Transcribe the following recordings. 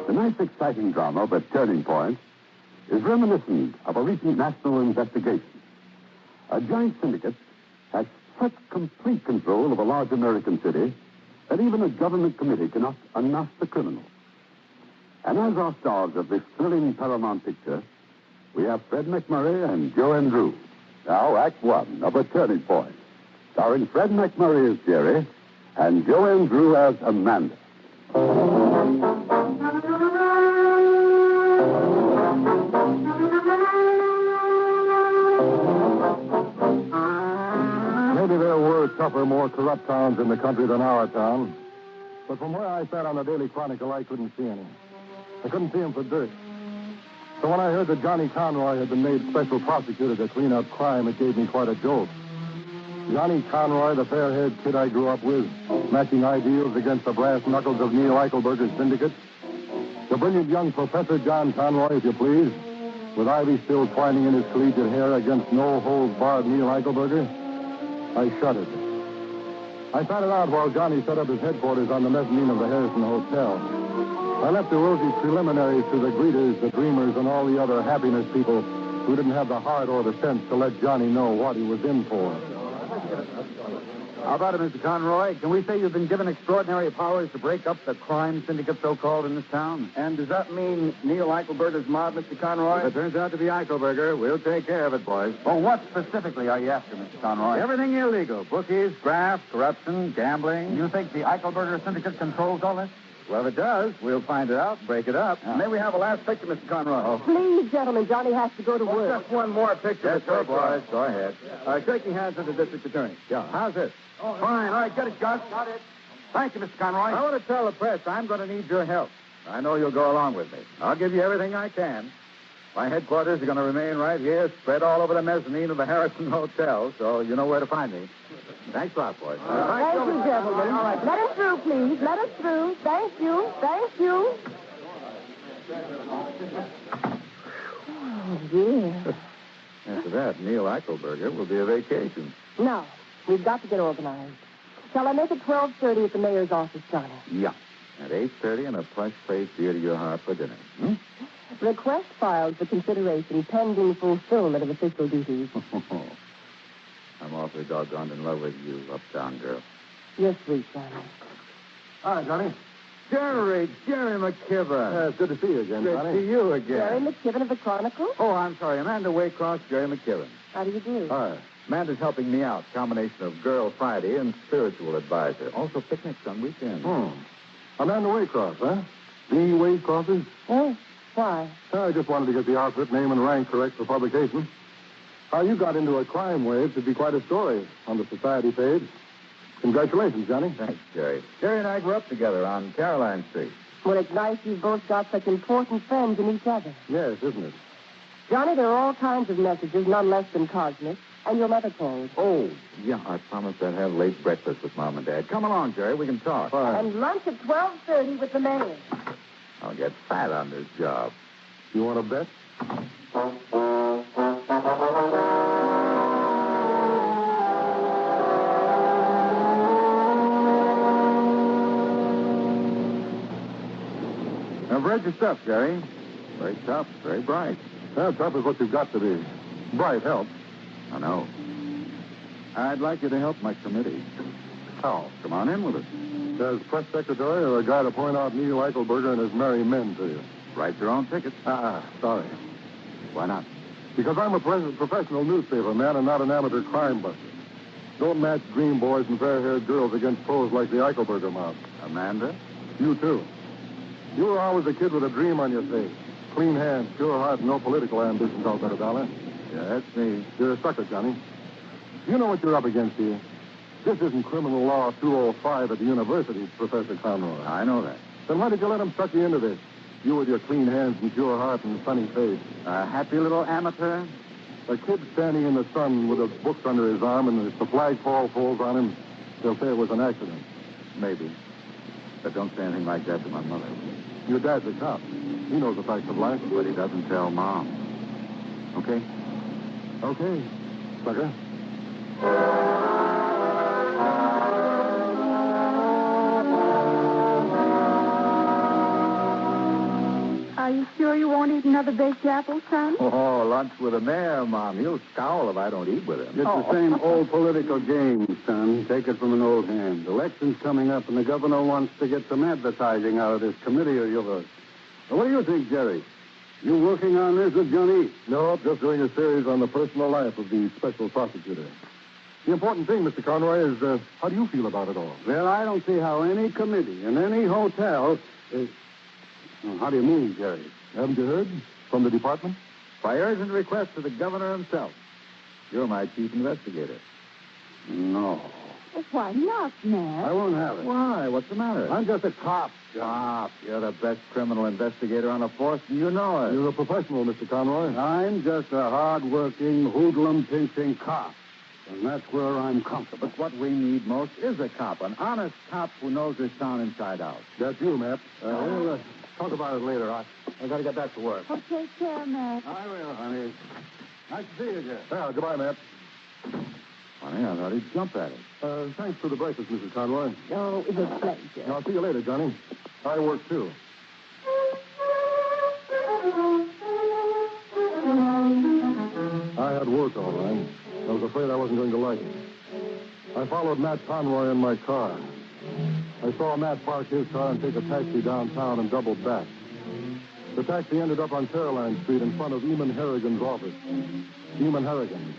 Tonight's exciting drama, but Turning Point, is reminiscent of a recent national investigation. A giant syndicate has such complete control of a large American city that even a government committee cannot unmask the criminal. And as our stars of this thrilling Paramount picture, we have Fred MacMurray and Joanne Drew. Now, Act One of A Turning Point, starring Fred MacMurray as Jerry and Joanne Drew as Amanda. Maybe there were tougher, more corrupt towns in the country than our town. But from where I sat on the Daily Chronicle, I couldn't see any. I couldn't see him for dirt. So when I heard that Johnny Conroy had been made special prosecutor to clean up crime, it gave me quite a jolt. Johnny Conroy, the fair-haired kid I grew up with, matching ideals against the brass knuckles of Neil Eichelberger's syndicate. The brilliant young Professor John Conroy, if you please, with ivy still twining in his collegiate hair against no-holds-barred Neil Eichelberger. I shuddered. I found it out while Johnny set up his headquarters on the mezzanine of the Harrison Hotel. I left the rosy preliminaries to the greeters, the dreamers, and all the other happiness people who didn't have the heart or the sense to let Johnny know what he was in for. How about it, Mr. Conroy? Can we say you've been given extraordinary powers to break up the crime syndicate so-called in this town? And does that mean Neil Eichelberger's mob, Mr. Conroy? If it turns out to be Eichelberger, we'll take care of it, boys. Well, what specifically are you after, Mr. Conroy? Everything illegal. Bookies, graft, corruption, gambling. You think the Eichelberger syndicate controls all this? Well, if it does, we'll find it out, break it up. May we have a last picture, Mr. Conroy? Please, gentlemen, Johnny has to go to work. Just one more picture. Yes, sir, boys. Go ahead. Shaking hands with the district attorney. Yeah. How's this? Fine. All right, get it, Gus. Got it. Thank you, Mr. Conroy. I want to tell the press I'm going to need your help. I know you'll go along with me. I'll give you everything I can. My headquarters are going to remain right here, spread all over the mezzanine of the Harrison Hotel, so you know where to find me. Thanks a lot, boys. Thank you, gentlemen. All right. Let us through, please. Let us through. Thank you. Thank you. Oh, dear. After that, Neil Eichelberger will be a vacation. Now, we've got to get organized. Shall I make it 12:30 at the mayor's office, Johnny? Yeah. At 8:30 in a plush place dear to your heart for dinner. Hmm? Request filed for consideration pending fulfillment of official duties. I'm awfully doggone in love with you, uptown girl. You're sweet, Johnny. Hi, Johnny. Jerry McKibben. It's good to see you again, Good Johnny. to see you again. Jerry McKibben of the Chronicle? Oh, I'm sorry. Amanda Waycross, Jerry McKibben. How do you do? Hi. Amanda's helping me out. Combination of Girl Friday and spiritual advisor. Also picnics on weekends. Amanda Waycross, huh? The Waycrosses? Oh, why? I just wanted to get the outfit name and rank correct for publication. How you got into a crime wave should be quite a story on the society page. Congratulations, Johnny. Thanks, Jerry. Jerry and I grew up together on Caroline Street. Well, it's nice you've both got such important friends in each other. Yes, isn't it? Johnny, there are all kinds of messages, none less than cosmic, and you'll never call. Oh, yeah, I promised I'd have late breakfast with Mom and Dad. Come along, Jerry. We can talk. And lunch at 12:30 with the mayor. I'll get fat on this job. You want to bet? I've read your stuff, Jerry. Very tough, very bright. Tough is what you've got to be. Bright helps. I know. I'd like you to help my committee. How? Come on in with us. As press secretary or a guy to point out Neil Eichelberger and his merry men to you? Write your own tickets. Sorry. Why not? Because I'm a professional newspaper man and not an amateur crime buster. Don't match dream boys and fair-haired girls against foes like the Eichelberger mob. Amanda? You, too. You were always a kid with a dream on your face. Clean hands, pure heart, no political ambitions, I'll bet a dollar. Yeah, that's me. You're a sucker, Johnny. You know what you're up against here. This isn't criminal law 205 at the university, Professor Conroy. I know that. Then why did you let him suck you into this? You with your clean hands and pure heart and sunny face. A happy little amateur? A kid standing in the sun with the books under his arm, and if the flagpole falls on him, they'll say it was an accident. Maybe. But don't say anything like that to my mother. Your dad's a cop. He knows the facts of life. But he doesn't tell Mom. Okay? Okay, sucker. Are you sure you won't eat another baked apple, son? Oh, lunch with the mayor, Mom. He'll scowl if I don't eat with him. It's the same old political game, son. Take it from an old hand. Election's coming up, and the governor wants to get some advertising out of this committee of yours. Well, what do you think, Jerry? You working on this with Johnny? No, just doing a series on the personal life of the special prosecutor. The important thing, Mr. Conroy, is how do you feel about it all? Well, I don't see how any committee in any hotel is... Well, how do you mean, Jerry? Haven't you heard from the department? By urgent request to the governor himself. You're my chief investigator. No. Why not, Matt? I won't have it. Why? What's the matter? I'm just a cop. Stop. You're the best criminal investigator on the force, and you know it. You're a professional, Mr. Conroy. I'm just a hard-working, hoodlum-pinching cop. And that's where I'm comfortable. But what we need most is a cop, an honest cop who knows this town inside out. That's you, Matt. We'll talk about it later. I got to get back to work. Oh, take care, Matt. I will, honey. Nice to see you again. Yeah, goodbye, Matt. Funny, I thought he'd jump at it. Thanks for the breakfast, Mrs. Conroy. Oh, it was a pleasure. I'll see you later, Johnny. I work, too. I had work, all right. I was afraid I wasn't going to like it. I followed Matt Conroy in my car. I saw Matt park his car and take a taxi downtown and double back. The taxi ended up on Caroline Street in front of Eamon Harrigan's office. Eamon Harrigan,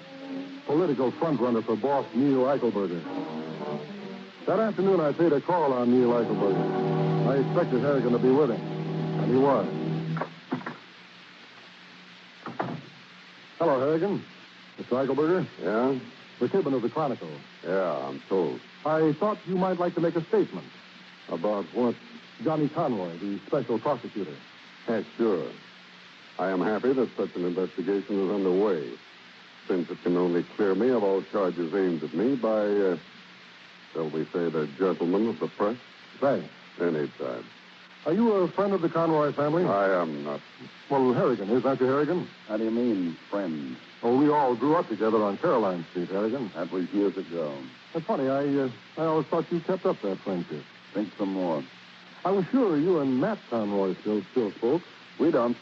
political frontrunner for boss Neil Eichelberger. That afternoon, I paid a call on Neil Eichelberger. I expected Harrigan to be with him, and he was. Hello, Harrigan. Mr. Eichelberger? Yeah? McKibben of the Chronicle. Yeah, I'm told. I thought you might like to make a statement. About what? Johnny Conroy, the special prosecutor. Yeah, sure. I am happy that such an investigation is underway, since it can only clear me of all charges aimed at me by, shall we say, the gentlemen of the press? Thanks. Anytime. Are you a friend of the Conroy family? I am not. Well, Harrigan is, aren't you, Harrigan? How do you mean, friend? Oh, we all grew up together on Caroline Street, Harrigan. That was years ago. That's funny. I always thought you kept up that friendship. Think some more. I was sure you and Matt Conroy still spoke. We don't.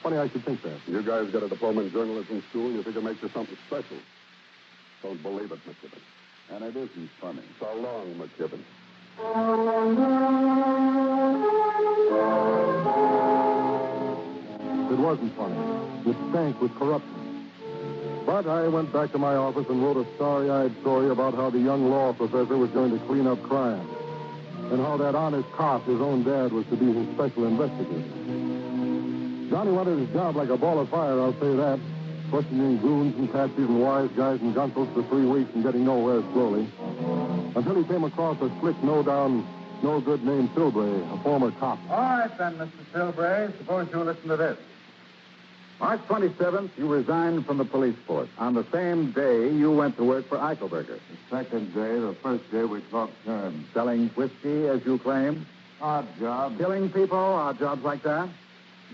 Funny I should think that. You guys got a diploma in journalism school, you figure make you something special. Don't believe it, McKibben. And it isn't funny. So long, McKibben. It wasn't funny. It stank with corruption. But I went back to my office and wrote a starry-eyed story about how the young law professor was going to clean up crime, and how that honest cop, his own dad, was to be his special investigator. Johnny wanted his job like a ball of fire, I'll say that. Questioning goons and patsies and wise guys and gunsels for 3 weeks and getting nowhere slowly. Until he came across a slick, no-down, no-good named Silbray, a former cop. All right, then, Mr. Silbray. Suppose you listen to this. March 27th, you resigned from the police force. On the same day, you went to work for Eichelberger. The second day, the first day we talked terms. Selling whiskey, as you claim. Odd job. Killing people, odd jobs like that.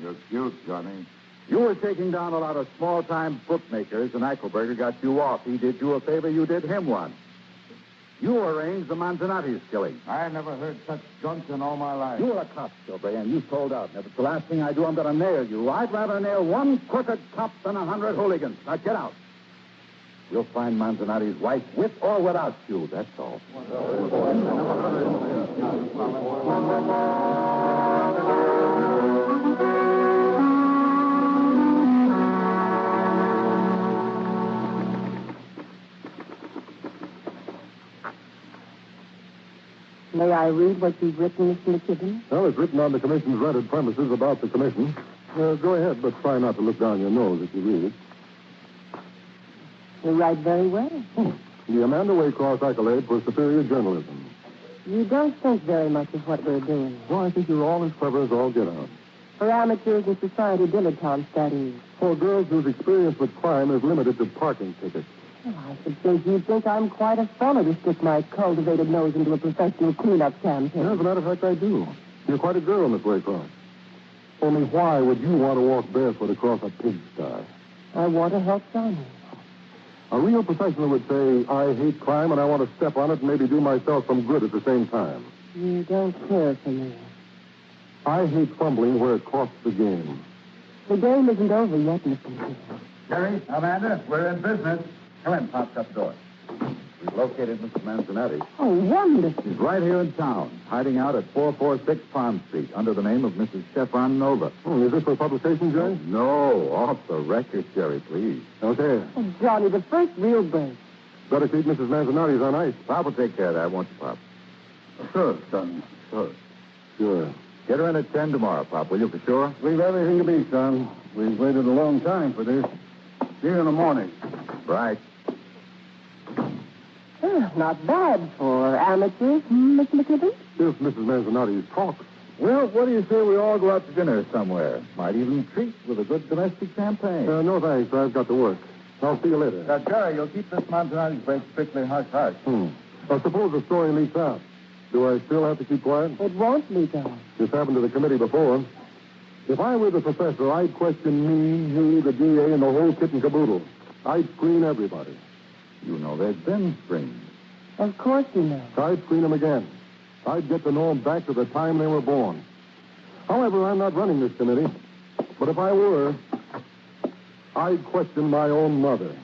You're cute, Johnny. You were taking down a lot of small-time bookmakers, and Eichelberger got you off. He did you a favor, you did him one. You arranged the Manzanati's killing. I never heard such junk in all my life. You were a cop, Silbray, and you sold out. And if it's the last thing I do, I'm going to nail you. I'd rather nail one crooked cop than 100 hooligans. Now, get out. You'll find Manzanati's wife with or without you, that's all. May I read what you've written, Mr. McKibben? Well, it's written on the commission's rented premises about the commission. Go ahead, but try not to look down your nose if you read it. You write very well. The Amanda Waycross accolade for superior journalism. You don't think very much of what we're doing. Well, I think you're all as clever as all get out. For amateurs and society dilettantes, that is. For girls whose experience with crime is limited to parking tickets. Well, I suppose you think I'm quite a fellow to stick my cultivated nose into a professional cleanup campaign. As a matter of fact, I do. You're quite a girl, Miss Waycross. Only why would you want to walk barefoot across a pigsty? I want to help Johnny. A real professional would say, I hate crime and I want to step on it and maybe do myself some good at the same time. You don't care for me. I hate fumbling where it costs the game. The game isn't over yet, Mr. McKinney. Jerry, Amanda, we're in business. Come in, Pop, shut the door. We've located Mr. Manzanetti. Oh, wonderful. He's right here in town, hiding out at 446 Pond Street under the name of Mrs. Stefan Nova. Oh, is this for publication, Jerry? No, off the record, Jerry, please. Okay. Oh, Johnny, the first real break. Better keep Mrs. Manzanetti's on ice. Pop will take care of that, won't you, Pop? Sure, son. Sure. Sure. Get her in at 10 tomorrow, Pop, will you, for sure? Leave everything to me, son. We've waited a long time for this. See you in the morning. Right. Not bad for amateurs, Mr. McKinney. If Mrs. Manzanetti talks. Well, what do you say we all go out to dinner somewhere? Might even treat with a good domestic champagne. No, thanks. I've got to work. I'll see you later. Jerry, you'll keep this Manzanetti's break strictly hush-hush. Suppose the story leaks out. Do I still have to keep quiet? It won't leak out. This happened to the committee before. If I were the professor, I'd question me, you, the DA, and the whole kit and caboodle. I'd screen everybody. You know they've been screened. Of course you know. I'd screen them again. I'd get to know them back to the time they were born. However, I'm not running this committee. But if I were, I'd question my own mother.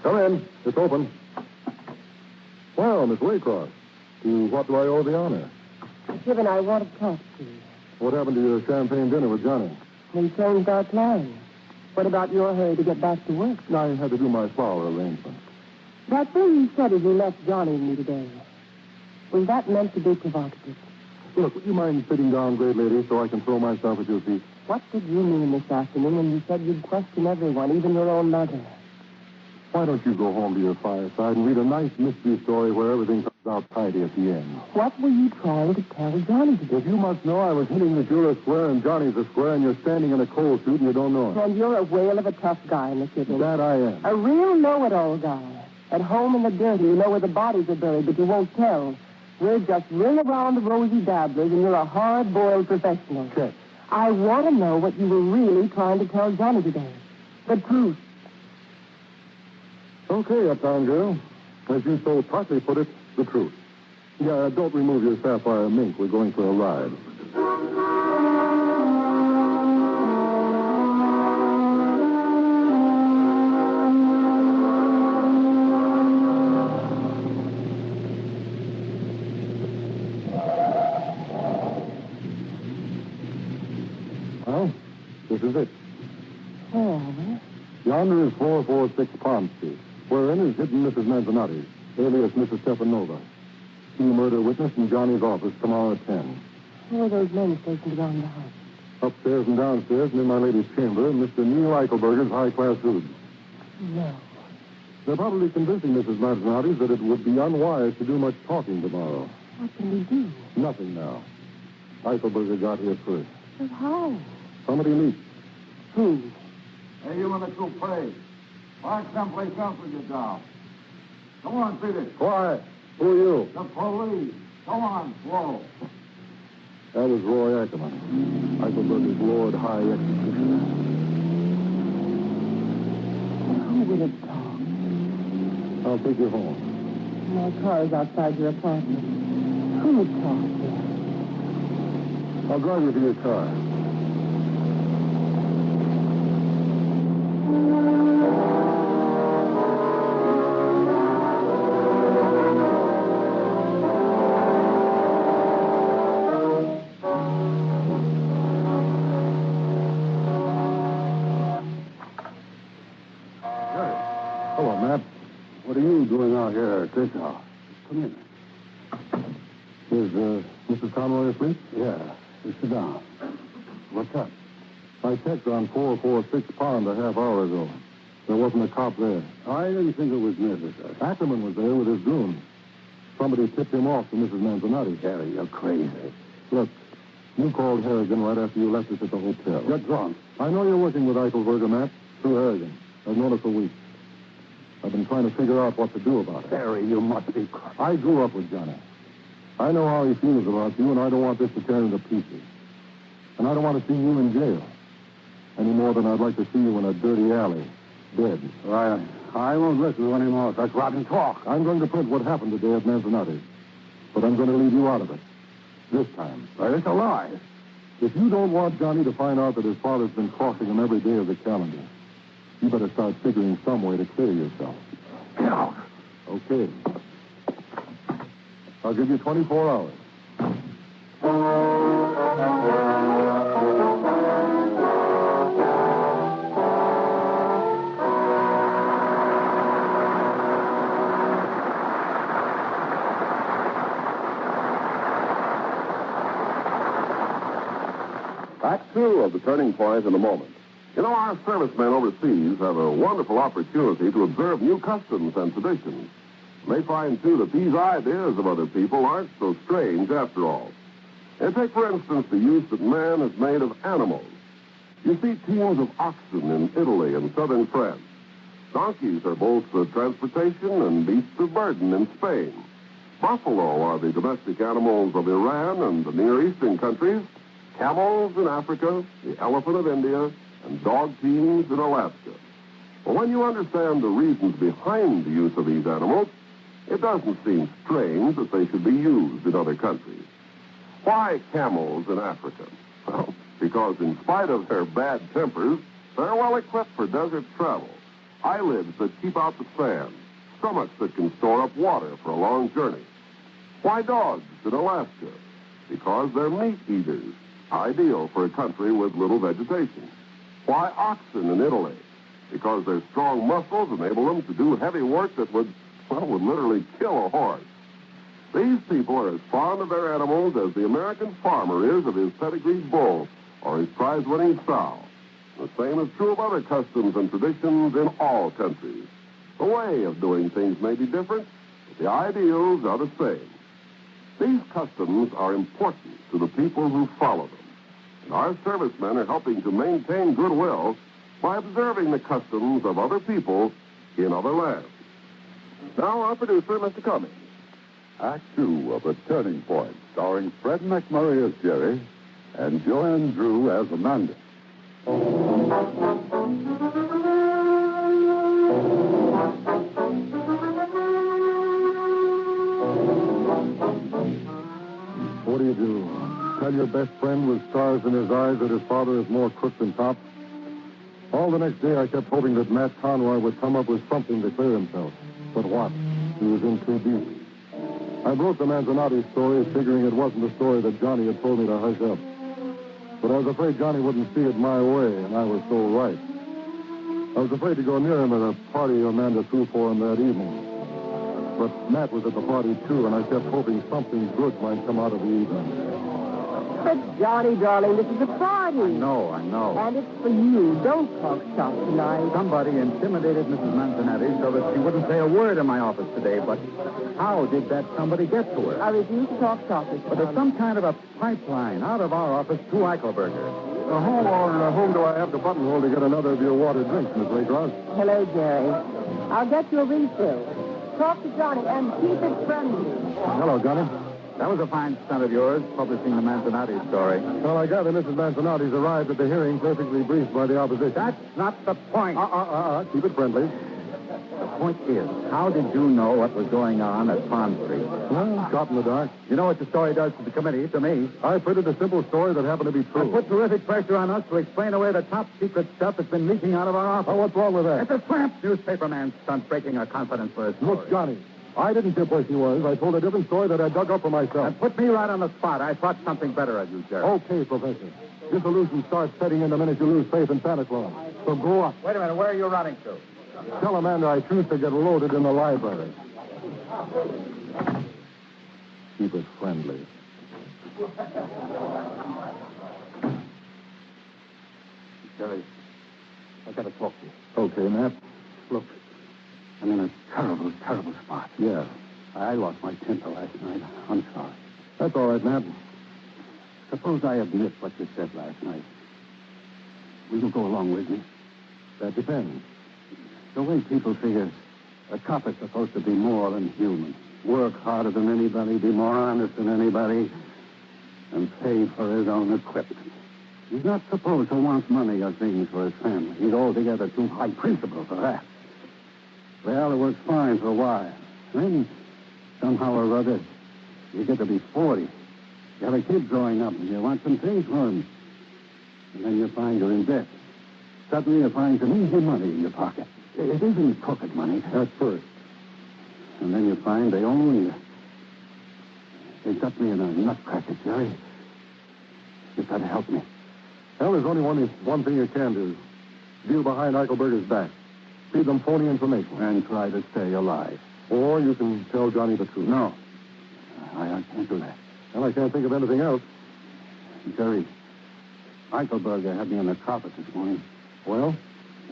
Come in. It's open. Well, Miss Waycross, to what do I owe the honor? Kevin, I want to talk to you. What happened to your champagne dinner with Johnny? We changed our plans. What about your hurry to get back to work? I had to do my flower arrangement. That thing you said as you left Johnny and me today, was that meant to be provocative? Look, would you mind sitting down, great lady, so I can throw myself at your feet? What did you mean this afternoon when you said you'd question everyone, even your own mother? Why don't you go home to your fireside and read a nice mystery story where everything comes out tidy at the end? What were you trying to tell Johnny today? If you must know, I was hinting that you're a square and Johnny's a square, and you're standing in a coal suit and you don't know it. And you're a whale of a tough guy, Mr. Dillon. That I am. A real know-it-all guy. At home in the dirty, you know where the bodies are buried, but you won't tell. We're just ring around the rosy dabblers, and you're a hard-boiled professional. Check. I want to know what you were really trying to tell Johnny today. The truth. Okay, Uptown Girl. As you so partly put it, the truth. Yeah, don't remove your sapphire mink. We're going for a ride. Well, this is it. Oh, Yonder is 446 Pond Street, wherein is hidden Mrs. Manzanetti, alias Mrs. Stepanova. Key murder witness in Johnny's office tomorrow at 10. who are those men stationed around the house? Upstairs and downstairs and in my lady's chamber, Mr. Neil Eichelberger's high-class hoods. No. They're probably convincing Mrs. Manzanetti that it would be unwise to do much talking tomorrow. What can we do? Nothing now. Eichelberger got here first. But how? Somebody leaked. Who? Hey, you in the coupe. Park someplace else with your job. Come on, Peter. Quiet. Who are you? The police. Come on, slow. That was Roy Ackerman, Eichelberger's Lord High Executioner. Who will it talk? I'll take you home. My car is outside your apartment. Who would talk here? I'll drive you to your car. Hello, Matt. What are you doing out here at this house? Come in. Is Mrs. Conroy asleep? Yeah, you sit down. What's up? I checked on 446 Pond a half hour ago. There wasn't a cop there. I didn't think it was necessary. Ackerman was there with his goon. Somebody tipped him off to Mrs. Manzanetti. Harry, you're crazy. Look, you called Harrigan right after you left us at the hotel. You're drunk. I know you're working with Eichelberger, Matt, through Harrigan. I've known it for weeks. I've been trying to figure out what to do about it. Harry, you must be crazy. I grew up with Johnny. I know how he feels about you, and I don't want this to tear into pieces. And I don't want to see you in jail. Any more than I'd like to see you in a dirty alley, dead. I won't listen to any more of such rotten talk. I'm going to print what happened today at Manzanati's. But I'm going to leave you out of it. This time. It's a lie. If you don't want Johnny to find out that his father's been crossing him every day of the calendar, you better start figuring some way to clear yourself. Get out. Okay. I'll give you 24 hours. Act 2 of The Turning Point in a moment. You know, our servicemen overseas have a wonderful opportunity to observe new customs and traditions. They find, too, that these ideas of other people aren't so strange after all. And take, for instance, the use that man has made of animals. You see teams of oxen in Italy and southern France. Donkeys are both the transportation and beasts of burden in Spain. Buffalo are the domestic animals of Iran and the Near Eastern countries. Camels in Africa, the elephant of India, and dog teams in Alaska. Well, when you understand the reasons behind the use of these animals, it doesn't seem strange that they should be used in other countries. Why camels in Africa? Well, because in spite of their bad tempers, they're well equipped for desert travel. Eyelids that keep out the sand, stomachs that can store up water for a long journey. Why dogs in Alaska? Because they're meat eaters, ideal for a country with little vegetation. Why oxen in Italy? Because their strong muscles enable them to do heavy work that would literally kill a horse. These people are as fond of their animals as the American farmer is of his pedigree bull or his prize-winning sow. The same is true of other customs and traditions in all countries. The way of doing things may be different, but the ideals are the same. These customs are important to the people who follow them. And our servicemen are helping to maintain goodwill by observing the customs of other people in other lands. Now, our producer, Mr. Cummings. Act 2 of The Turning Point, starring Fred McMurray as Jerry and Joanne Drew as Amanda. What do you do? Tell your best friend with stars in his eyes that his father is more crook than top? All the next day, I kept hoping that Matt Conroy would come up with something to clear himself. But what? He was in too deep. I broke the Manzanati story, figuring it wasn't the story that Johnny had told me to hush up. But I was afraid Johnny wouldn't see it my way, and I was so right. I was afraid to go near him at a party Amanda threw for him that evening. But Matt was at the party, too, and I kept hoping something good might come out of the evening. But, Johnny, darling, this is a party. I know. And it's for you. Don't talk shop tonight. Somebody intimidated Mrs. Manzanetti so that she wouldn't say a word in my office today, but how did that somebody get to her? I refuse to talk shop, Mr. But there's some kind of a pipeline out of our office to Eichelberger. Whom do I have to buttonhole to get another of your water drinks, Miss Waycross? Hello, Jerry. I'll get you a refill. Talk to Johnny and keep it friendly. Hello, Johnny. That was a fine stunt of yours, publishing the Manzanati story. Well, I gather Mrs. Manzanati's arrived at the hearing perfectly briefed by the opposition. That's not the point. Keep it friendly. The point is, how did you know what was going on at Pond Street? Well, shot in the dark. You know what the story does to the committee, to me. I printed a simple story that happened to be true. I put terrific pressure on us to explain away the top secret stuff that's been leaking out of our office. Oh, what's wrong with that? It's a tramp newspaperman stunt breaking our confidence for a story. Look, Johnny, I didn't tip where she was. I told a different story that I dug up for myself. And put me right on the spot. I thought something better of you, Jerry. Okay, Professor. Disillusion starts setting in the minute you lose faith in Santa Claus. So grow up. Wait a minute. Where are you running to? Tell Amanda I choose to get loaded in the library. Keep it friendly. Jerry, I got to talk to you. Okay, Matt. Look, I'm in a terrible, terrible spot. Yeah. I lost my temper last night. I'm sorry. That's all right, Matt. Suppose I admit what you said last night. Will you go along with me? That depends. The way people figure, a cop is supposed to be more than human. Work harder than anybody, be more honest than anybody, and pay for his own equipment. He's not supposed to want money or things for his family. He's altogether too high principled for that. Well, it works fine for a while. Then, somehow or other, you get to be 40. You have a kid growing up, and you want some things for him. And then you find you're in debt. Suddenly you find some easy money in your pocket. It isn't crooked money at first. And then you find they own you. They got me in a nutcracker, Jerry. You've got to help me. Well, there's only one thing you can do. Deal behind Eichelberger's back. Feed them phony information. And try to stay alive. Or you can tell Johnny the truth. No. I can't do that. Well, I can't think of anything else. Jerry, Eichelberger had me on the carpet this morning. Well?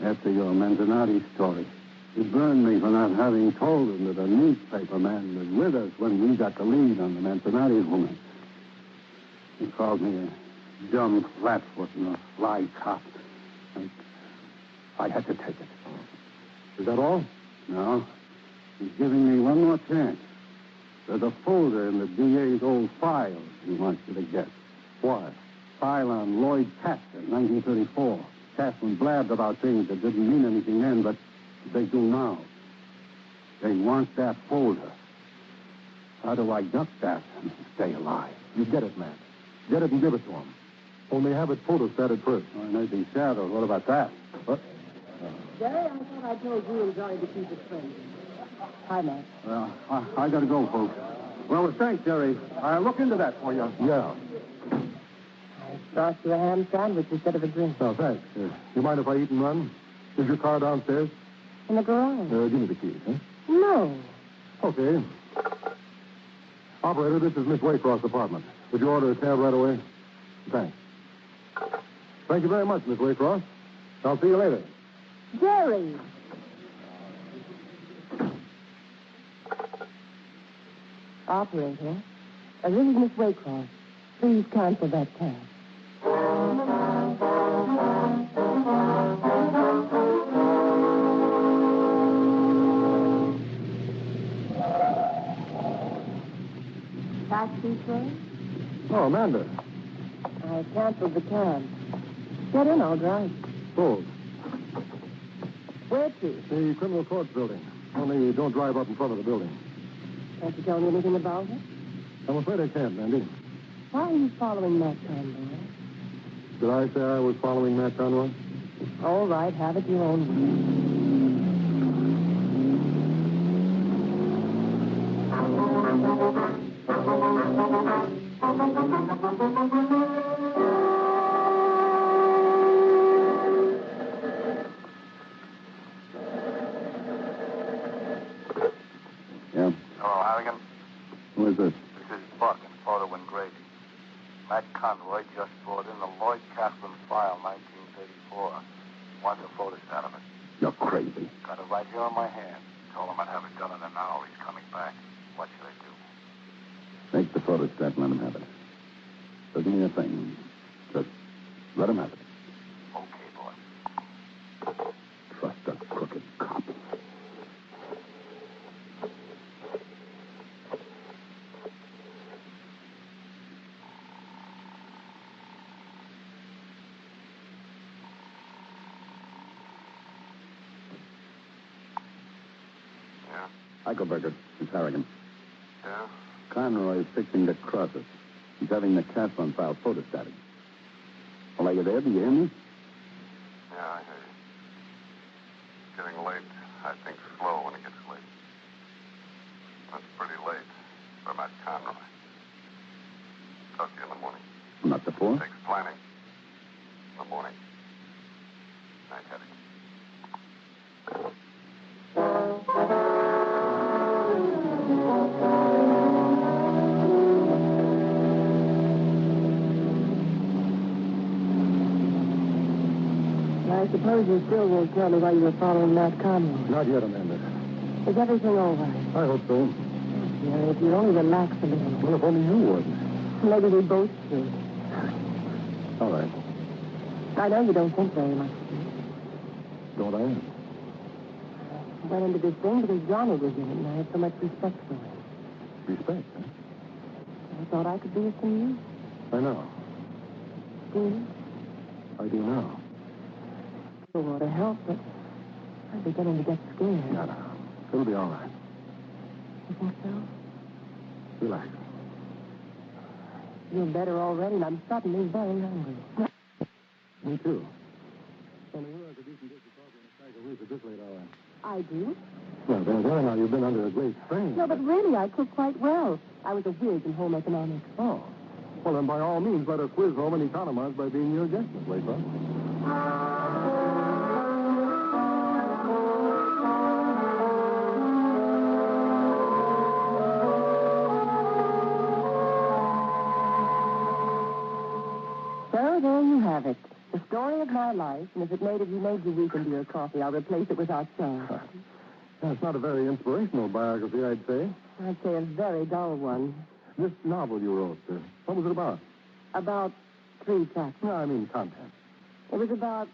After your Manzanati story. He burned me for not having told him that a newspaper man was with us when we got the lead on the Manzanati woman. He called me a dumb flatfoot and a fly cop. And I had to take it. Is that all? No. He's giving me one more chance. There's a folder in the DA's old files he wants you to get. Why? File on Lloyd Castor, 1934. Caston blabbed about things that didn't mean anything then, but they do now. They want that folder. How do I duck that and stay alive? You get it, man. Get it and give it to him. Only have it photostated first. Oh, it may be shadowed. What about that? What? Jerry, I thought I told you and Johnny to keep it friendly. Hi, Matt. Well, I got to go, folks. Well, thanks, Jerry. I'll look into that for you. Yeah. I brought you a ham sandwich instead of a drink. Oh, thanks. You mind if I eat and run? Is your car downstairs? In the garage. Give me the keys, huh? No. Okay. Operator, this is Miss Waycroft's apartment. Would you order a cab right away? Thanks. Thank you very much, Miss Waycroft. I'll see you later. Jerry! Operator, this is Miss Waycroft. Please cancel that cab. Taxi, sir? Oh, Amanda. I canceled the cab. Get in, all right. Sold. Where to? The criminal court building. Only don't drive up in front of the building. Can't you tell me anything about it? I'm afraid I can't, Mandy. Why are you following Matt Conroy? Did I say I was following Matt Conroy? All right, have it your own way. Yeah? Hello, Harrigan. Who is this? This is Buck in photo engraving. Matt Conroy just brought in the Lloyd Kaplan file, 1934. Wants a photostat of it. You're crazy. Got it right here on my hand. Told him I'd have it done in an hour. He's coming back. What should I do? Make the photostat and let him have it. Doesn't mean a thing. Just let him have it. Okay, boss. Trust a crooked cop. Yeah? Eichelberger, it's Harrigan. Yeah? Conroy is fixing to cross us. He's having the Kaplan file photostated. Well, are you there? Do you hear me? Yeah, I hear you. Getting late. I think slow when it gets late. That's pretty late for Matt Conroy. Talk to you in the morning. Not before. Takes planning. In the morning. Night, Harry. I suppose you still won't tell me why you were following Matt Conroy. Not yet, Amanda. Is everything all right? I hope so. Jerry, if you'd only relax a little. Well, if only you would. Maybe we both should. All right. I know you don't think very much. Don't I? I went into this thing because Johnny was in it, and I had so much respect for him. Respect, huh? I thought I could be of some use. I know. Steve, How do you know? You want to help, but I'm beginning to get scared. No. It'll be all right. You think so? Relax. You're better already, and I'm suddenly very hungry. Me too. Tell me, who has a decent dish of coffee and a stack of wheat at this late hour? I do. Well, there now. You've been under a great strain. No, but really, I cook quite well. I was a whiz in home economics. Oh. Well, then, by all means, let us whiz home and economize by being your guest this late, huh? So there you have it. The story of my life, and if it made you made you weak into your coffee, I'll replace it with hot chocolate. That's not a very inspirational biography, I'd say. I'd say a very dull one. This novel you wrote, what was it about? About 3 chapters. No, I mean content. It was about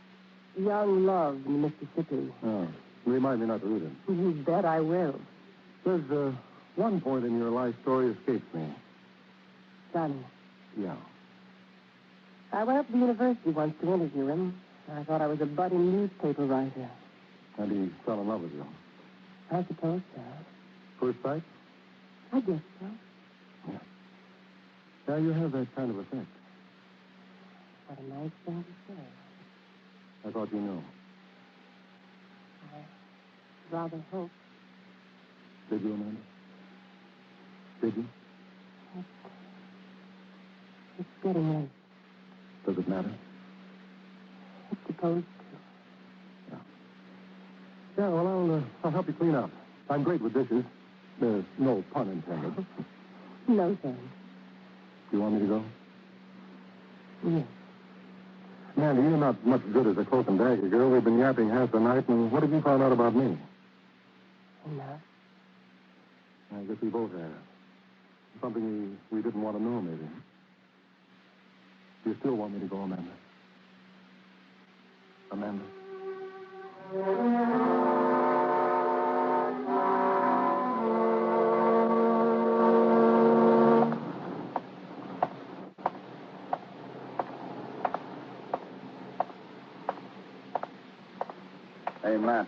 young love in Mississippi. Oh, remind me not to read it. You bet I will. There's one point in your life story escapes me. Sonny. Yeah. I went up to the university once to interview him. I thought I was a budding newspaper writer. And he fell in love with you. I suppose so. First sight? I guess so. Yeah, you have that kind of effect. What a nice thing to say. I thought you knew. I rather hope. Did you, Amanda? Did you? It's getting late. Does it matter? It's supposed to. Yeah, well, I'll help you clean up. I'm great with dishes. There's no pun intended. No, thanks. Do you want me to go? Yes. Mandy, you're not much good as a cloak and dagger girl. We've been yapping half the night, and what have you found out about me? Enough. I guess we both have. Something we didn't want to know, maybe. Do you still want me to go, Amanda? Amanda? Hey, Matt.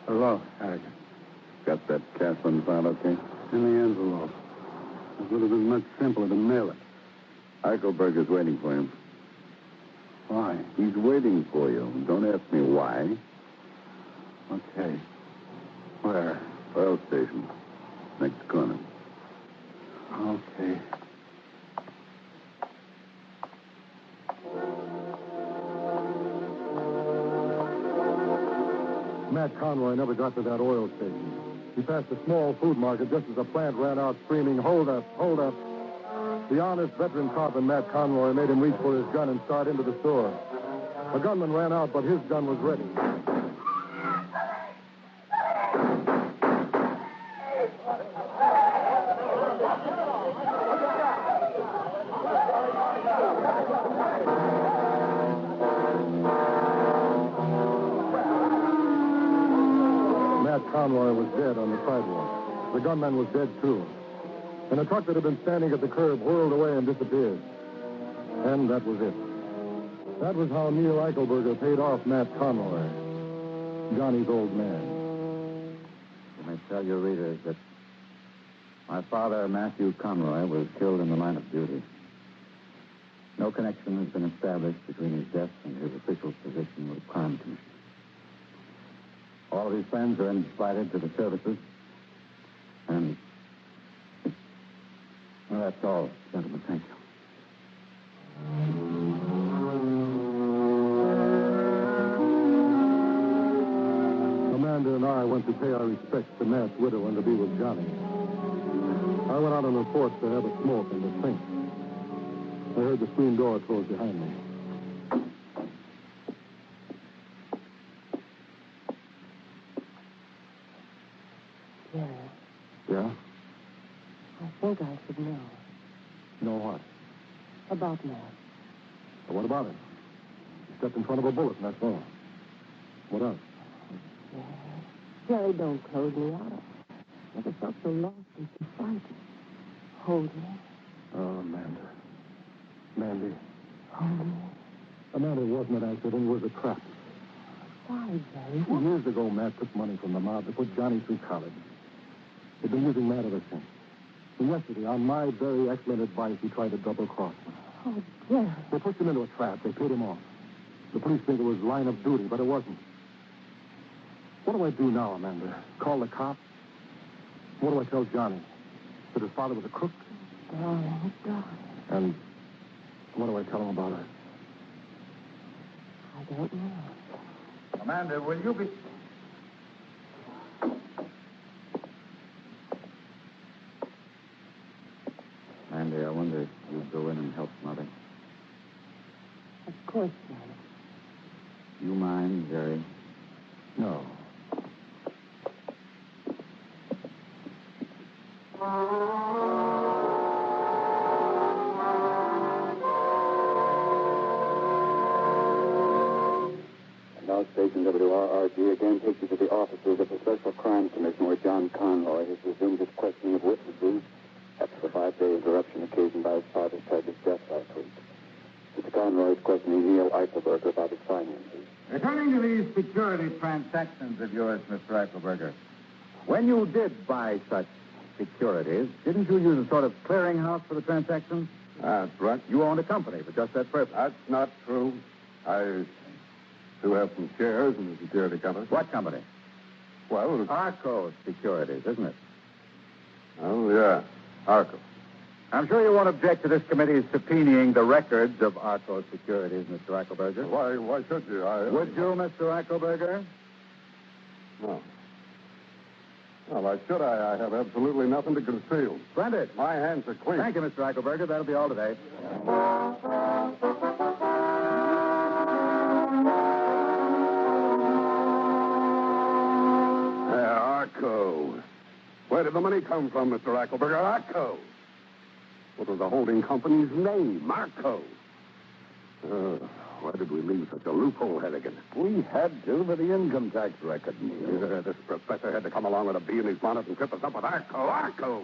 Hello, Harrigan. Got that Catherine found okay? In the envelope. It would have been much simpler to mail it. Eichelberger's waiting for him. Why? He's waiting for you. Don't ask me why. Okay. Where? Oil station. Next corner. Okay. Matt Conroy never got to that oil station. He passed a small food market just as the plant ran out screaming, "Hold up, hold up." The honest veteran copman, Matt Conroy, made him reach for his gun and start into the store. The gunman ran out, but his gun was ready. Matt Conroy was dead on the sidewalk. The gunman was dead, too. And a truck that had been standing at the curb whirled away and disappeared. And that was it. That was how Neil Eichelberger paid off Matt Conroy, Johnny's old man. Let me tell your readers that my father, Matthew Conroy, was killed in the line of duty. No connection has been established between his death and his official position with the Crime Commission. All of his friends are invited to the services. And well, that's all, gentlemen. Thank you. Amanda and I went to pay our respects to Matt's widow and to be with Johnny. I went out on the porch to have a smoke and to think. I heard the screen door close behind me. Jerry, Yeah? I think I should know. Know what? About Matt. Well, what about it? He stepped in front of a bullet, and that's all. What else? Jerry, don't close me out. Never felt so lost and so frightened. Hold me. Oh, Amanda. Mandy. Hold me. Amanda, it wasn't an accident. It was a trap. Why, Jerry? 2 years ago, Matt took money from the mob to put Johnny through college. They've been using Matt ever since. And yesterday, on my very excellent advice, he tried to double-cross me. Oh, Jerry. They pushed him into a trap. They paid him off. The police think it was line of duty, but it wasn't. What do I do now, Amanda? Call the cops? What do I tell Johnny? That his father was a crook? Darling. And what do I tell him about us? I don't know. Amanda, will you be... Mandy, I wonder if you'd go in and help Mother. Of course, Johnny. You mind, Jerry? No. And now Station WRRG again takes you to the offices of the Special Crimes Commission where John Conroy has resumed his questioning of witnesses after the 5-day interruption occasioned by his father's tragic death last week. Mr. Conroy is questioning Neil Eichelberger about his finances. Returning to these security transactions of yours, Mr. Eichelberger, when you did buy such securities, didn't you use a sort of clearinghouse for the transactions? That's right. You owned a company for just that purpose. That's not true. I do have some shares in the security company. What company? Well, Arco Securities, isn't it? oh, yeah. Arco. I'm sure you won't object to this committee subpoenaing the records of Arco Securities, Mr. Eichelberger. Why should you? Would you, Mr. Eichelberger? No. Well, why should I? I have absolutely nothing to conceal. Splendid. My hands are clean. Thank you, Mr. Eichelberger. That'll be all today. Arco. Where did the money come from, Mr. Eichelberger? Arco. What was the holding company's name? Arco. Why did we leave such a loophole, Hennigan? We had to for the income tax record, Neil. This professor had to come along with a bee in his bonnet and trip us up with Arco. Arco.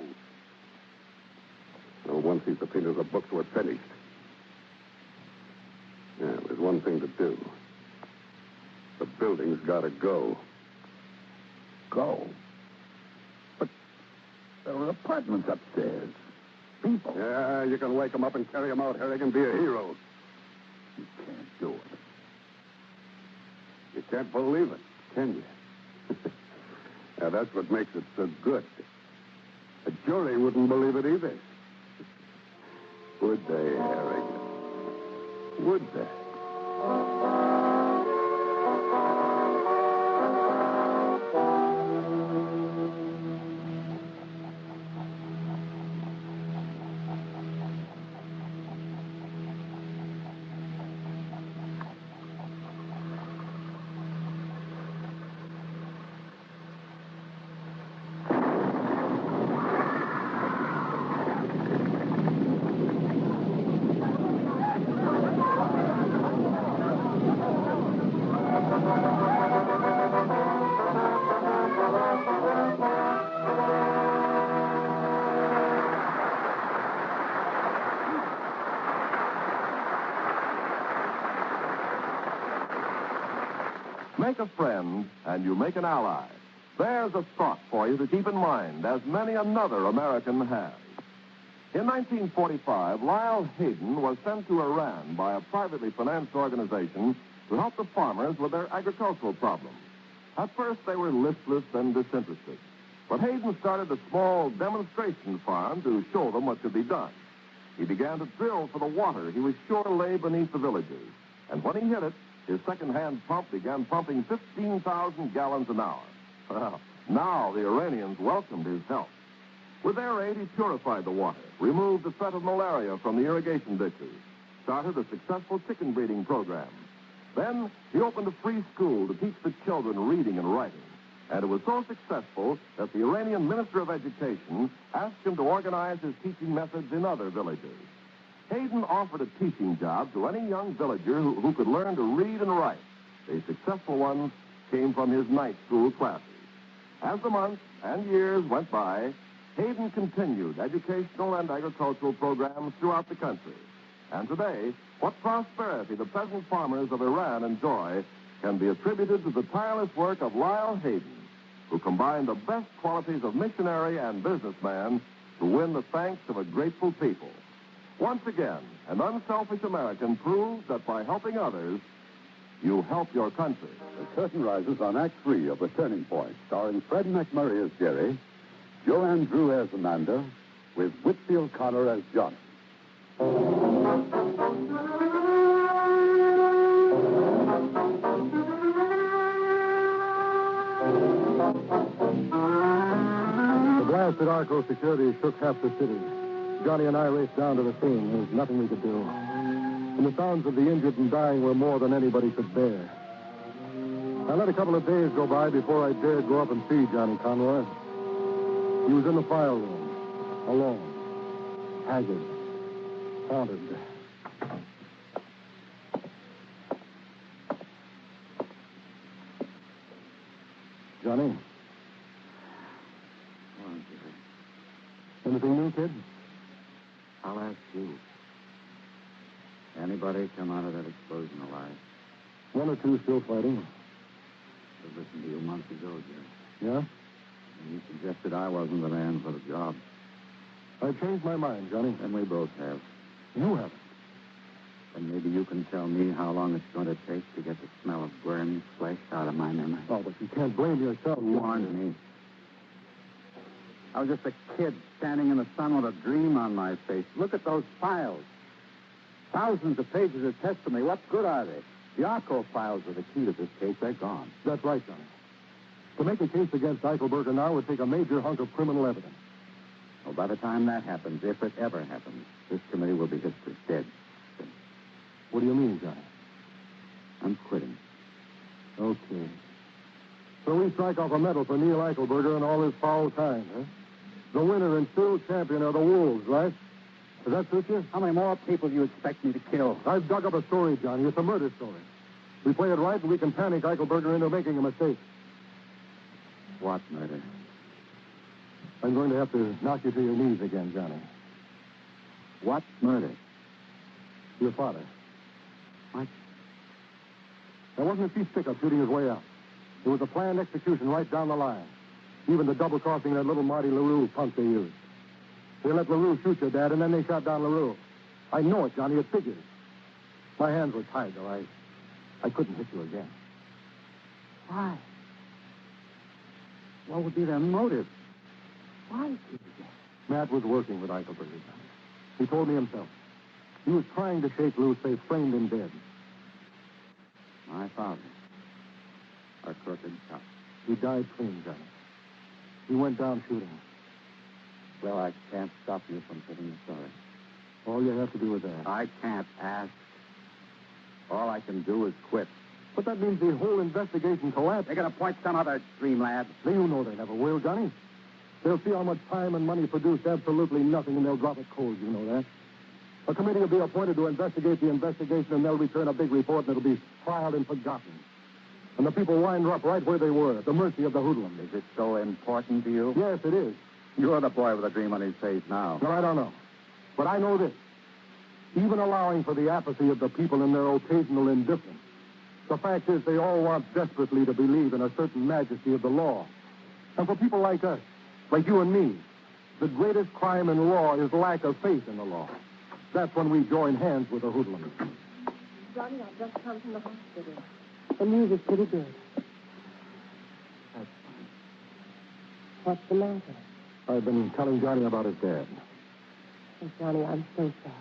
Well, once he subpoenaed the books were finished. Yeah, there's one thing to do. The building's got to go. Go. But there are apartments upstairs. People. Yeah, you can wake him up and carry him out, Harrigan. Be a hero. You can't do it. You can't believe it, can you? Now, that's what makes it so good. A jury wouldn't believe it either. Would they, Harrigan? Would they? Make a friend, and you make an ally. There's a thought for you to keep in mind, as many another American has. In 1945, Lyle Hayden was sent to Iran by a privately financed organization to help the farmers with their agricultural problems. At first, they were listless and disinterested. But Hayden started a small demonstration farm to show them what could be done. He began to drill for the water he was sure lay beneath the villages. And when he hit it, his second-hand pump began pumping 15,000 gallons an hour. Well, now the Iranians welcomed his help. With their aid, he purified the water, removed the threat of malaria from the irrigation ditches, started a successful chicken breeding program. Then he opened a free school to teach the children reading and writing. And it was so successful that the Iranian Minister of Education asked him to organize his teaching methods in other villages. Hayden offered a teaching job to any young villager who could learn to read and write. The successful ones came from his night school classes. As the months and years went by, Hayden continued educational and agricultural programs throughout the country. And today, what prosperity the peasant farmers of Iran enjoy can be attributed to the tireless work of Lyle Hayden, who combined the best qualities of missionary and businessman to win the thanks of a grateful people. Once again, an unselfish American proves that by helping others, you help your country. The curtain rises on Act 3 of The Turning Point, starring Fred McMurray as Jerry, Joanne Drew as Amanda, with Whitfield Connor as Johnny. The blast at Arco Security shook half the city. Johnny and I raced down to the scene. There was nothing we could do. And the sounds of the injured and dying were more than anybody could bear. I let a couple of days go by before I dared go up and see Johnny Conroy. He was in the file room, alone, haggard, haunted. Johnny? Anything new, kid? I'll ask you. Anybody come out of that explosion alive? One or two still fighting. I listened to you months ago, Jerry. Yeah? And you suggested I wasn't the man for the job. I changed my mind, Johnny. And we both have. You haven't. And maybe you can tell me how long it's going to take to get the smell of burning flesh out of my memory. Oh, but you can't blame yourself. You warned me. I was just a kid standing in the sun with a dream on my face. Look at those files. Thousands of pages of testimony. What good are they? The Arco files are the key to this case. They're gone. That's right, Johnny. To make a case against Eichelberger now would take a major hunk of criminal evidence. Well, by the time that happens, if it ever happens, this committee will be history. Dead. What do you mean, Johnny? I'm quitting. Okay. So we strike off a medal for Neil Eichelberger and all his foul kind, huh? The winner and still champion are the Wolves, right? Does that suit you? How many more people do you expect me to kill? I've dug up a story, Johnny. It's a murder story. We play it right, and we can panic Eichelberger into making a mistake. What murder? I'm going to have to knock you to your knees again, Johnny. What murder? Your father. What? There wasn't a piece stick-up shooting his way out. It was a planned execution right down the line. Even the double-crossing that little Marty LaRue punk they used. They let LaRue shoot your dad, and then they shot down LaRue. I know it, Johnny. It figures. My hands were tied, though. I couldn't hit you again. Why? What would be their motive? Why? Matt was working with Eichelberger, Johnny. He told me himself. He was trying to shake loose. They framed him dead. My father. A crooked cop. He died clean, Johnny. He went down shooting. Well, I can't stop you from telling the story. All you have to do is ask. I can't ask. All I can do is quit. But that means the whole investigation collapsed. They're going to point some other dream lad. You know they never will, Johnny. They'll see how much time and money produced absolutely nothing, and they'll drop it cold. You know that. A committee will be appointed to investigate the investigation, and they'll return a big report, and it'll be filed and forgotten. And the people wind up right where they were, at the mercy of the hoodlums. Is it so important to you? Yes, it is. You're the boy with a dream on his face now. No, I don't know. But I know this. Even allowing for the apathy of the people and their occasional indifference, the fact is they all want desperately to believe in a certain majesty of the law. And for people like us, like you and me, the greatest crime in law is lack of faith in the law. That's when we join hands with the hoodlums. Johnny, I've just come from the hospital. The news is pretty good. That's fine. What's the matter? I've been telling Johnny about his dad. Oh, Johnny, I'm so sorry.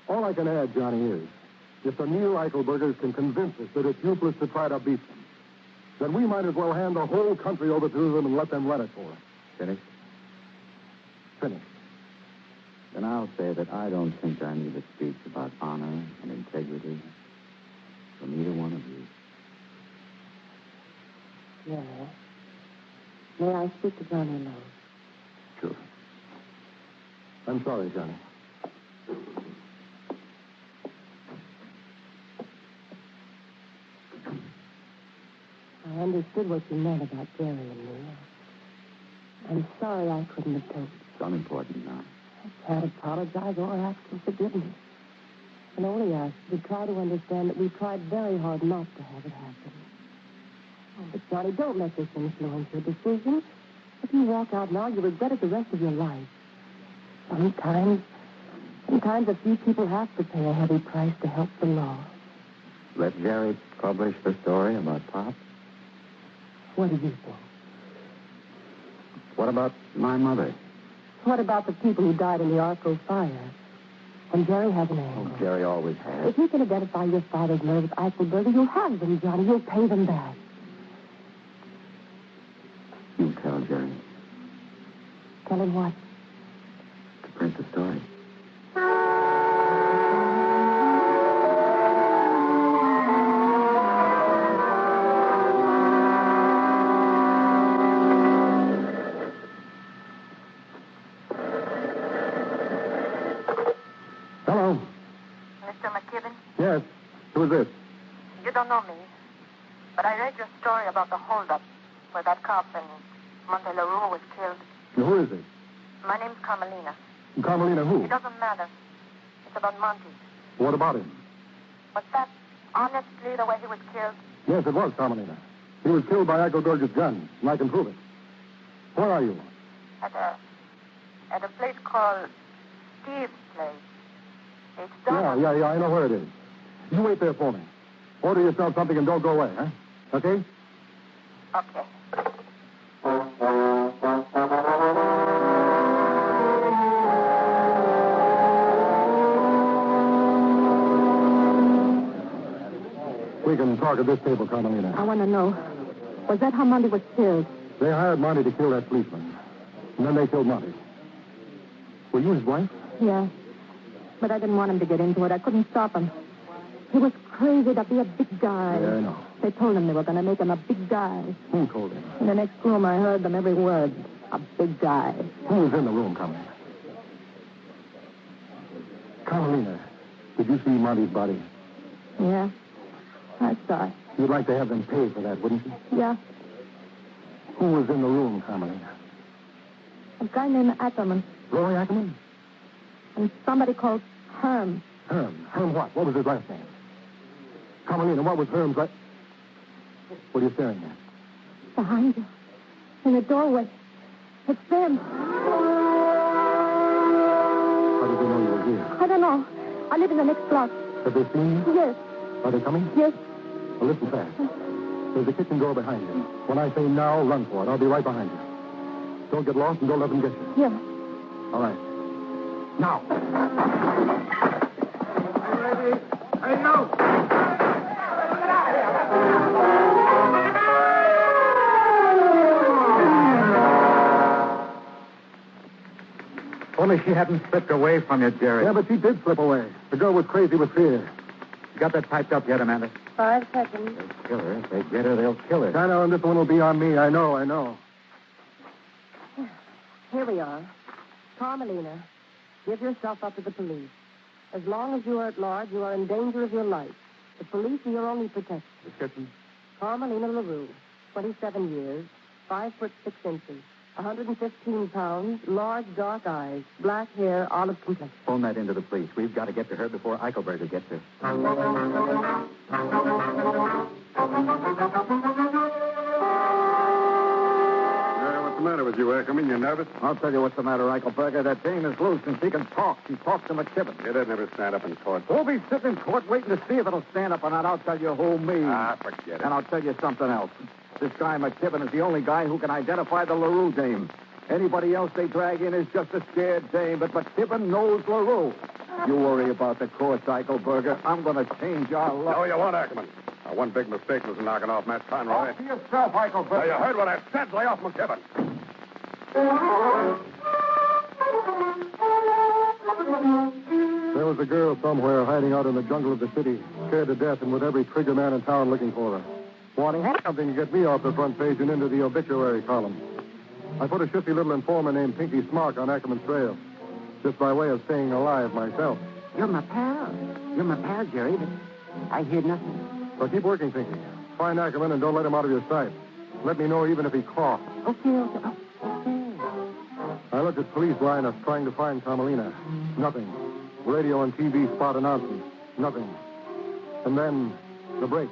All I can add, Johnny, is if the Neil Eichelbergers can convince us that it's useless to try to beat them, then we might as well hand the whole country over to them and let them run it for us. Finished? Finished. Then I'll say that I don't think I need a speech about honor and integrity from either one of you. No. May I speak to Johnny alone? Sure. I'm sorry, Johnny. I understood what you meant about Jerry and me. I'm sorry I couldn't have told you. It's unimportant now. I can't apologize or ask for forgiveness. I can only ask you to try to understand that we tried very hard not to have it happen. Oh, but Johnny, don't let this influence your decision. If you walk out now, you'll regret it the rest of your life. Sometimes a few people have to pay a heavy price to help the law. Let Jerry publish the story about Pop? What do you think? What about my mother? What about the people who died in the Arco fire? And Jerry has an angle. Oh, Jerry always has. If you can identify your father's nerve with Eichelberger, you'll have them, Johnny. You'll pay them back. You tell Jerry. Tell him what? To print the story. Hello. Mr. McKibben, Yes. Who is this? you don't know me, but I read your story about the holdup where that cop in Monte LaRue was killed. Who is it? My name's Carmelina. Carmelina who? It doesn't matter. It's about Monty. What about him? Was that honestly the way he was killed? Yes, it was Carmelina. He was killed by Eichelberger's gun, and I can prove it. Where are you? At a place called Steve's Place. It's down. Yeah, I know where it is. You wait there for me. Order yourself something and don't go away, huh? Okay? Okay. We can talk at this table, Carmelina. I want to know, was that how Monty was killed? They hired Monty to kill that policeman. And then they killed Monty. Were you his wife? Yeah. But I didn't want him to get into it. I couldn't stop him. He was crazy to be a big guy. Yeah, I know. They told him they were going to make him a big guy. Who told him? In the next room, I heard them every word. A big guy. Who was in the room, Carmelina? Carmelina, did you see Monty's body? Yeah. I saw it. You'd like to have them pay for that, wouldn't you? Yeah. Who was in the room, Carmelina? A guy named Ackerman. Roy Ackerman? And somebody called Herm. Herm. Herm what? What was his last name? Carmelina, what was Herm's last... What are you staring at? Behind you. In the doorway. It's them. How did they know you were here? I don't know. I live in the next block. Have they seen you? Yes. Are they coming? Yes. Well, listen fast. There's a kitchen door behind you. When I say now, run for it. I'll be right behind you. Don't get lost and don't let them get you. Yeah. All right. Now. Ready? Hey, no! Only she hadn't slipped away from you, Jerry. Yeah, but she did slip away. The girl was crazy with fear. You got that typed up yet, Amanda? 5 seconds. They'll kill her. If they get her, they'll kill her. I know, and this one will be on me. I know. Here we are. Carmelina, give yourself up to the police. As long as you are at large, you are in danger of your life. The police are your only protection. Description? Carmelina LaRue, 27 years, 5 foot 6 inches, 115 pounds, large dark eyes, black hair, olive complexion. Phone that into the police. We've got to get to her before Eichelberger gets her. What's the matter with you, Ackerman? You nervous? I'll tell you what's the matter, Eichelberger. That dame is loose and she can talk. She talks to McKibben. You'd never stand up in court. We'll be sitting in court waiting to see if it'll stand up or not. I'll tell you who, me. Forget it. And I'll tell you something else. This guy McKibben is the only guy who can identify the LaRue dame. Anybody else they drag in is just a scared dame, but McKibben knows LaRue. You worry about the courts, Eichelberger. I'm going to change our luck. No, you won't, Ackerman. One big mistake was knocking off Matt Conroy. Talk to yourself, Eichelberger. Now, you heard what I said. Lay off McKibben. There was a girl somewhere hiding out in the jungle of the city, scared to death and with every trigger man in town looking for her. Wanting something to get me off the front page and into the obituary column. I put a shifty little informer named Pinky Smark on Ackerman's trail, just by way of staying alive myself. You're my pal. You're my pal, Jerry, but I hear nothing. So keep working, Pinky. Find Ackerman and don't let him out of your sight. Let me know even if he coughs. Okay. Massachusetts police line us trying to find Carmelina. Nothing. Radio and TV spot announcements. Nothing. And then, the break.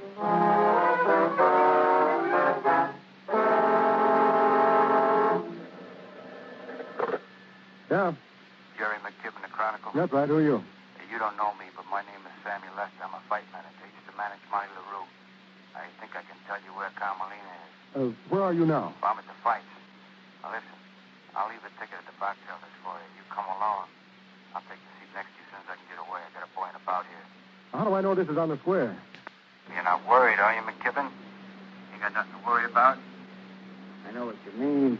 Yeah? Jerry McKibben, the Chronicle. That's right. Who are you? You don't know me, but my name is Samuel Lester. I'm a fight manager. I used to manage Monty LaRue. I think I can tell you where Carmelina is. Where are you now? I'm at the fights. Now, listen. I'll leave a ticket at the box office for you. You come along. I'll take the seat next to you as soon as I can get away. I got a boy in about here. How do I know this is on the square? You're not worried, are you, McKibben? You got nothing to worry about? I know what you mean.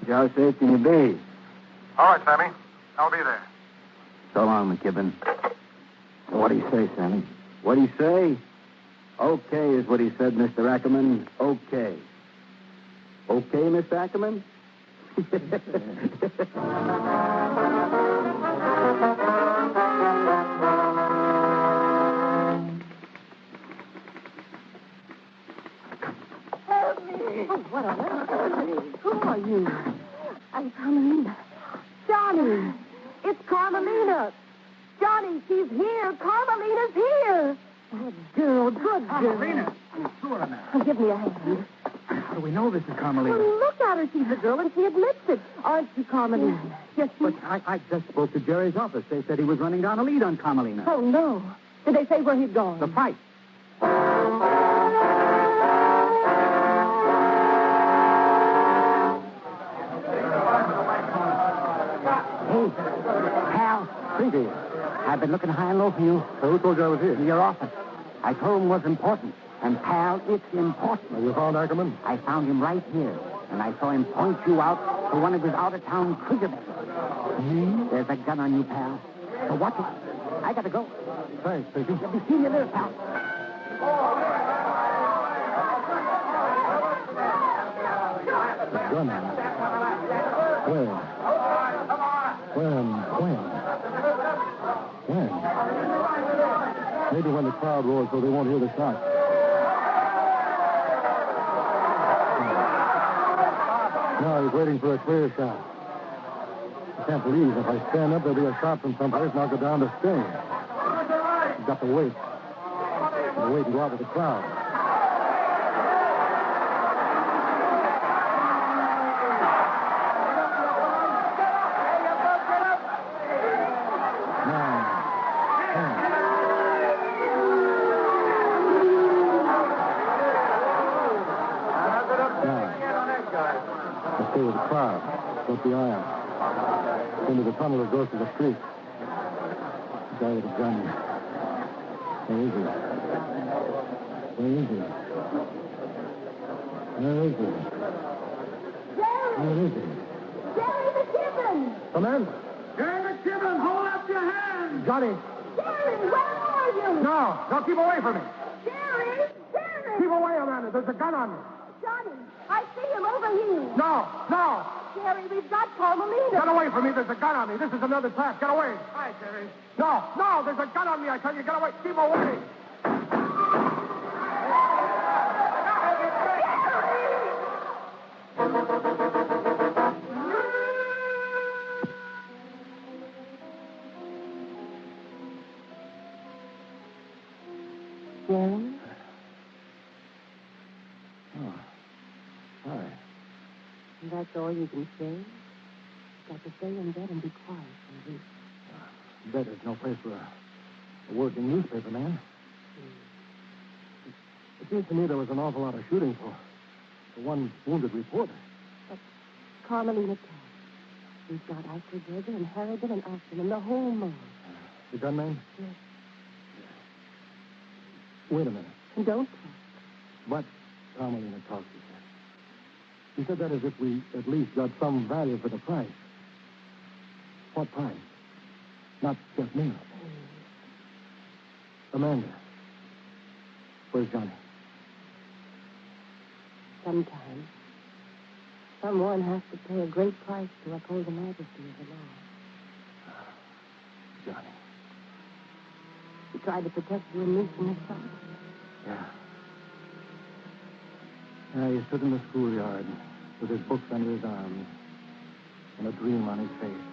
How safe can you be? All right, Sammy. I'll be there. So long, McKibben. What'd he say, Sammy? What'd he say? Okay is what he said, Mr. Ackerman. Okay. Okay, Mr. Ackerman? Oh, what on earth? Who are you? I'm Carmelina. Johnny! It's Carmelina! Johnny, she's here! Carmelina's here! Good girl, good girl. Carmelina! Sure, now. Give me a hand. How do we know this is Carmelina? Well, look at her. She's a girl, and she admits it. Aren't you, Carmelina? Yes, But I just spoke to Jerry's office. They said he was running down a lead on Carmelina. Oh, no. Did they say where he'd gone? The fight. Hey, pal. Pinky. I've been looking high and low for you. Who told you I was here? In your office. I told him it was important. And, pal, it's important. Have you found Ackerman? I found him right here. And I saw him point you out to one of his out-of-town cricket bets. There's a gun on you, pal. So watch it. I gotta go. Thanks, Pinky. You'll be seeing you later, pal. Gun. Where? When? Maybe when the crowd roars so they won't hear the shot. Now he's waiting for a clear shot. I can't believe if I stand up, there'll be a shot from someplace and I'll go down to stay. He's got to wait. Wait and go out with the crowd. Stay with the crowd. Go up the aisle. Into the tunnel that goes to the street. The guy with the gun. Where is he? Where is he? Where is he? Jerry! Where is he? Jerry McKibben! Come in. Jerry McKibben, hold up your hands! Johnny. Jerry, where are you? No, keep away from me. Jerry! Jerry! Keep away, Amanda. There's a gun on me. Johnny, I see him over here. No. Jerry, we've got Carmelina. Get away from me. There's a gun on me. This is another trap. Get away. Hi, Jerry. No, there's a gun on me. I tell you, get away. Keep away. Jerry? Oh. Hi. That's all you can say? You've got to stay in bed and be quiet for a week. Bed is no place for a working newspaper man. It seems to me there was an awful lot of shooting for one wounded reporter. But Carmelina can't. We've got Eichelberger and Harrigan and Austin and the whole mob. The gunman? Yes. Wait a minute. And don't talk. What Carmelina talks, he said. He said that as if we at least got some value for the price. What price? Not just me. Amanda. Where's Johnny? Sometimes, someone has to pay a great price to uphold the majesty of the law. Johnny. He tried to protect you and me from the sun. Yeah. He stood in the schoolyard with his books under his arms, and a dream on his face.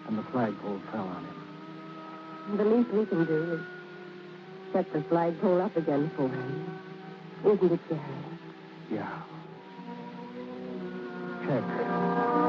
And the flagpole fell on him. The least we can do is set the flagpole up again for him. Isn't it, Jerry? Yeah. Check.